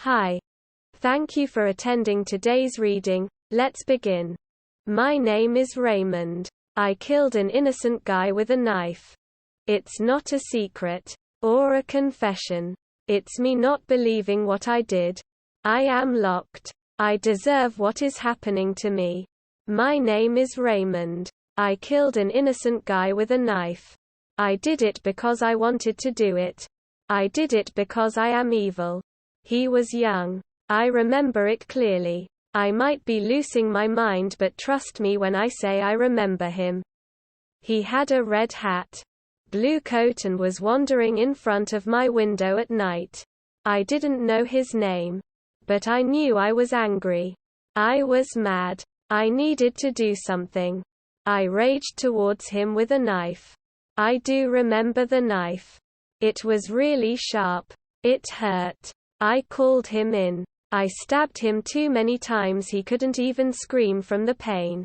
Hi. Thank you for attending today's reading. Let's begin. My name is Raymond. I killed an innocent guy with a knife. It's not a secret. Or a confession. It's me not believing what I did. I am locked. I deserve what is happening to me. My name is Raymond. I killed an innocent guy with a knife. I did it because I wanted to do it. I did it because I am evil. He was young. I remember it clearly. I might be losing my mind, but trust me when I say I remember him. He had a red hat, blue coat, and was wandering in front of my window at night. I didn't know his name, but I knew I was angry. I was mad. I needed to do something. I raged towards him with a knife. I do remember the knife. It was really sharp. It hurt. I called him in. I stabbed him too many times he couldn't even scream from the pain.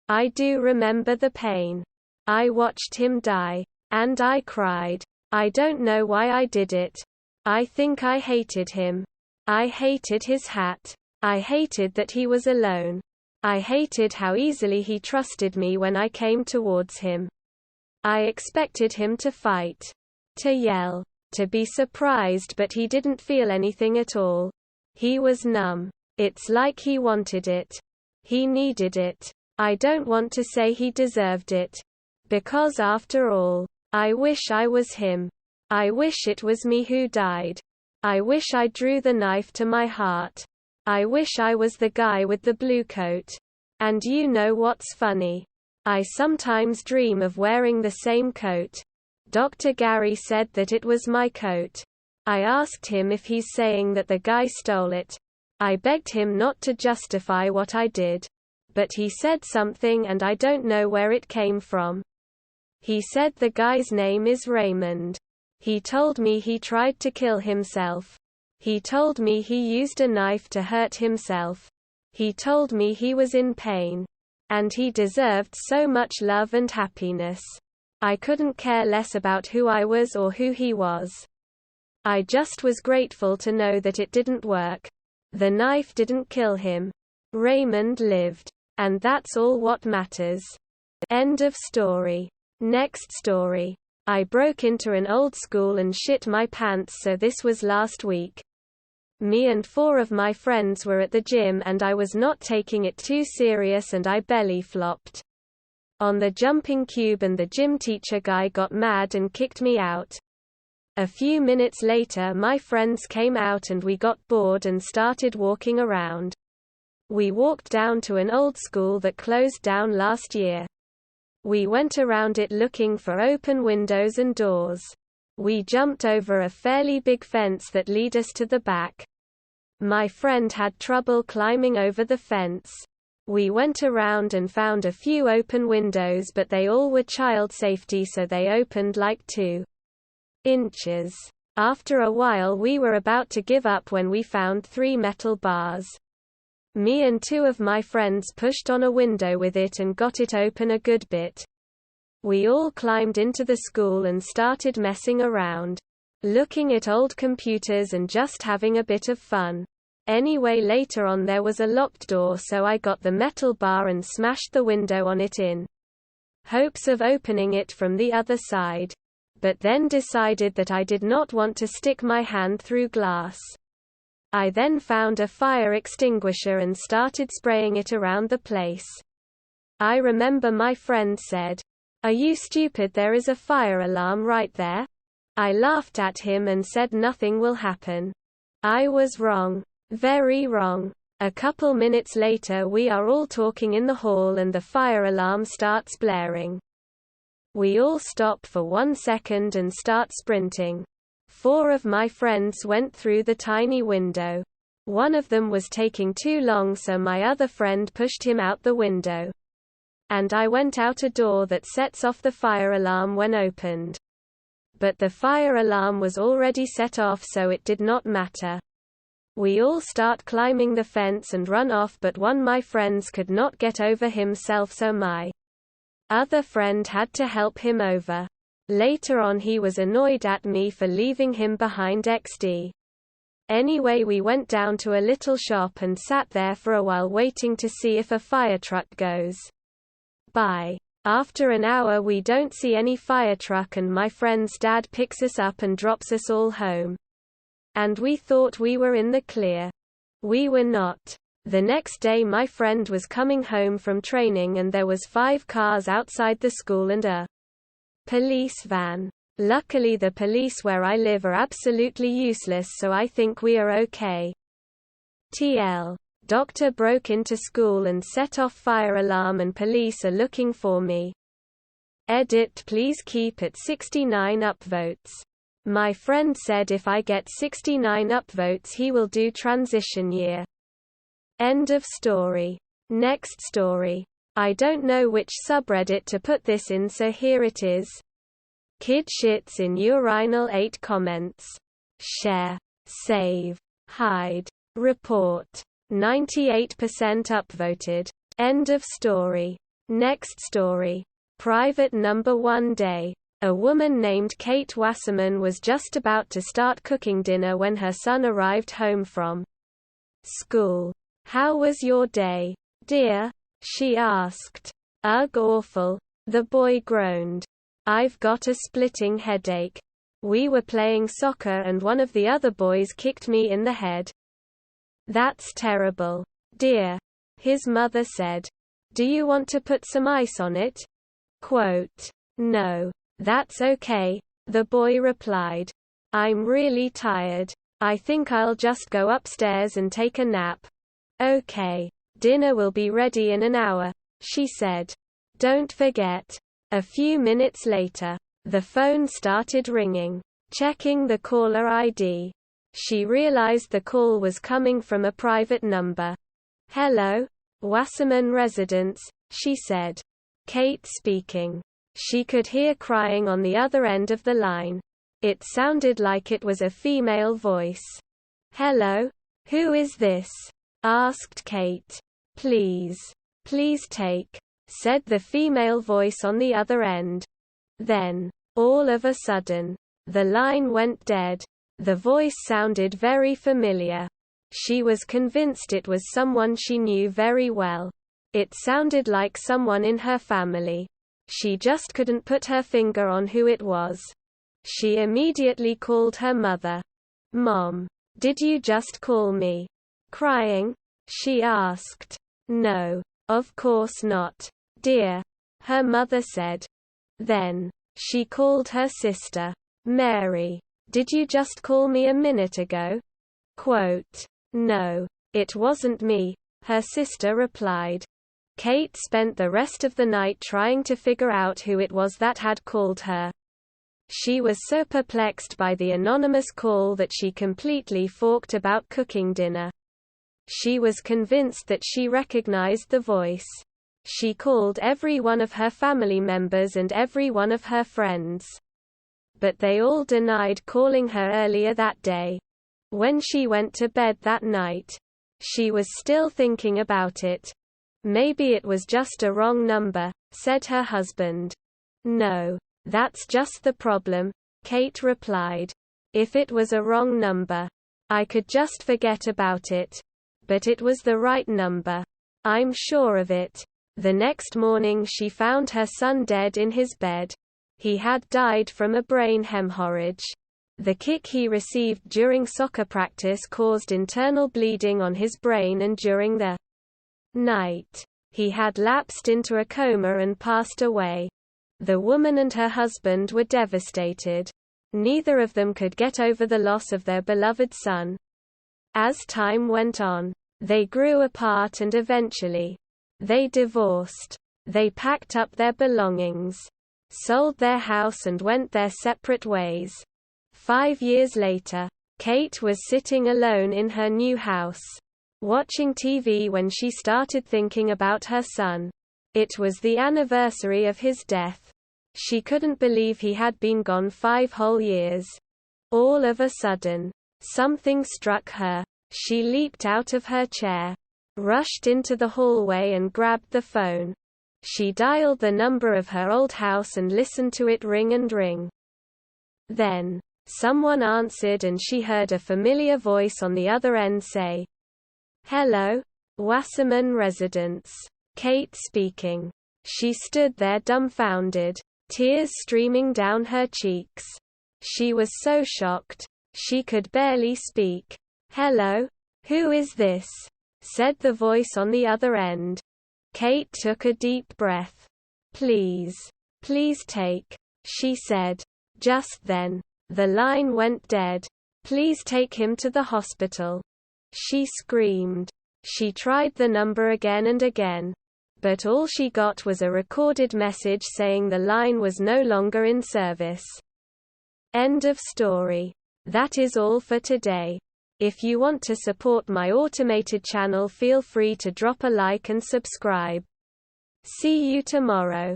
I do remember the pain. I watched him die. And I cried. I don't know why I did it. I think I hated him. I hated his hat. I hated that he was alone. I hated how easily he trusted me when I came towards him. I expected him to fight, to yell, to be surprised, but he didn't feel anything at all. He was numb. It's like he wanted it. He needed it. I don't want to say he deserved it. Because after all, I wish I was him. I wish it was me who died. I wish I drew the knife to my heart. I wish I was the guy with the blue coat. And you know what's funny? I sometimes dream of wearing the same coat. Dr. Gary said that it was my coat. I asked him if he's saying that the guy stole it. I begged him not to justify what I did. But he said something and I don't know where it came from. He said the guy's name is Raymond. He told me he tried to kill himself. He told me he used a knife to hurt himself. He told me he was in pain. And he deserved so much love and happiness. I couldn't care less about who I was or who he was. I just was grateful to know that it didn't work. The knife didn't kill him. Raymond lived. And that's all what matters. End of story. Next story. I broke into an old school and shit my pants, so this was last week. Me and 4 of my friends were at the gym and I was not taking it too serious and I belly flopped on the jumping cube and the gym teacher guy got mad and kicked me out. A few minutes later my friends came out and we got bored and started walking around. We walked down to an old school that closed down last year. We went around it looking for open windows and doors. We jumped over a fairly big fence that led us to the back. My friend had trouble climbing over the fence. We went around and found a few open windows, but they all were child safety, so they opened like 2 inches. After a while we were about to give up when we found 3 metal bars. Me and 2 of my friends pushed on a window with it and got it open a good bit. We all climbed into the school and started messing around, looking at old computers and just having a bit of fun. Anyway, later on there was a locked door, so I got the metal bar and smashed the window on it in hopes of opening it from the other side. But then decided that I did not want to stick my hand through glass. I then found a fire extinguisher and started spraying it around the place. I remember my friend said, "Are you stupid? There is a fire alarm right there." I laughed at him and said nothing will happen. I was wrong. Very wrong. A couple minutes later we are all talking in the hall and the fire alarm starts blaring. We all stop for 1 second and start sprinting. 4 of my friends went through the tiny window. One of them was taking too long, so my other friend pushed him out the window. And I went out a door that sets off the fire alarm when opened. But the fire alarm was already set off, so it did not matter. We all start climbing the fence and run off, but one of my friends could not get over himself, so my other friend had to help him over. Later on he was annoyed at me for leaving him behind XD. Anyway, we went down to a little shop and sat there for a while waiting to see if a fire truck goes by. After an hour we don't see any fire truck and my friend's dad picks us up and drops us all home. And we thought we were in the clear. We were not. The next day my friend was coming home from training and there was 5 cars outside the school and a police van. Luckily the police where I live are absolutely useless, so I think we are okay. TL. Doctor broke into school and set off fire alarm and police are looking for me. Edit. Please keep at 69 upvotes. My friend said if I get 69 upvotes he will do transition year. End of story. Next story. I don't know which subreddit to put this in, so here it is. Kid shits in urinal. 8 comments. Share. Save. Hide. Report. 98% upvoted. End of story. Next story. Private number. One day, a woman named Kate Wasserman was just about to start cooking dinner when her son arrived home from school. How was your day, dear? She asked. Ugh, awful. The boy groaned. I've got a splitting headache. We were playing soccer and one of the other boys kicked me in the head. That's terrible, dear. His mother said. Do you want to put some ice on it? Quote. No. That's okay, the boy replied. I'm really tired. I think I'll just go upstairs and take a nap. Okay. Dinner will be ready in an hour, she said. Don't forget. A few minutes later, the phone started ringing. Checking the caller ID, she realized the call was coming from a private number. Hello? Wasserman Residence, she said. Kate speaking. She could hear crying on the other end of the line. It sounded like it was a female voice. Hello? Who is this? Asked Kate. Please take, said the female voice on the other end. Then, all of a sudden, the line went dead. The voice sounded very familiar. She was convinced it was someone she knew very well. It sounded like someone in her family. She just couldn't put her finger on who it was. She immediately called her mother. Mom, did you just call me? Crying? She asked. No, of course not, dear, her mother said. Then, she called her sister. Mary, did you just call me a minute ago? Quote. No, it wasn't me, her sister replied. Kate spent the rest of the night trying to figure out who it was that had called her. She was so perplexed by the anonymous call that she completely forgot about cooking dinner. She was convinced that she recognized the voice. She called every one of her family members and every one of her friends. But they all denied calling her earlier that day. When she went to bed that night, she was still thinking about it. Maybe it was just a wrong number, said her husband. No, that's just the problem, Kate replied. If it was a wrong number, I could just forget about it. But it was the right number. I'm sure of it. The next morning she found her son dead in his bed. He had died from a brain hemorrhage. The kick he received during soccer practice caused internal bleeding on his brain, and during the night, he had lapsed into a coma and passed away. The woman and her husband were devastated. Neither of them could get over the loss of their beloved son. As time went on, they grew apart and eventually, they divorced. They packed up their belongings, sold their house and went their separate ways. 5 years later, Kate was sitting alone in her new house, watching TV when she started thinking about her son. It was the anniversary of his death. She couldn't believe he had been gone 5 whole years. All of a sudden, something struck her. She leaped out of her chair, rushed into the hallway and grabbed the phone. She dialed the number of her old house and listened to it ring and ring. Then, Someone answered and she heard a familiar voice on the other end say, "Hello? Wasserman Residence. Kate speaking." She stood there dumbfounded, tears streaming down her cheeks. She was so shocked. She could barely speak. "Hello? Who is this?" said the voice on the other end. Kate took a deep breath. Please take," she said. Just then, the line went dead. "Please take him to the hospital," she screamed. She tried the number again and again, but all she got was a recorded message saying the line was no longer in service. End of story. That is all for today. If you want to support my automated channel, feel free to drop a like and subscribe. See you tomorrow.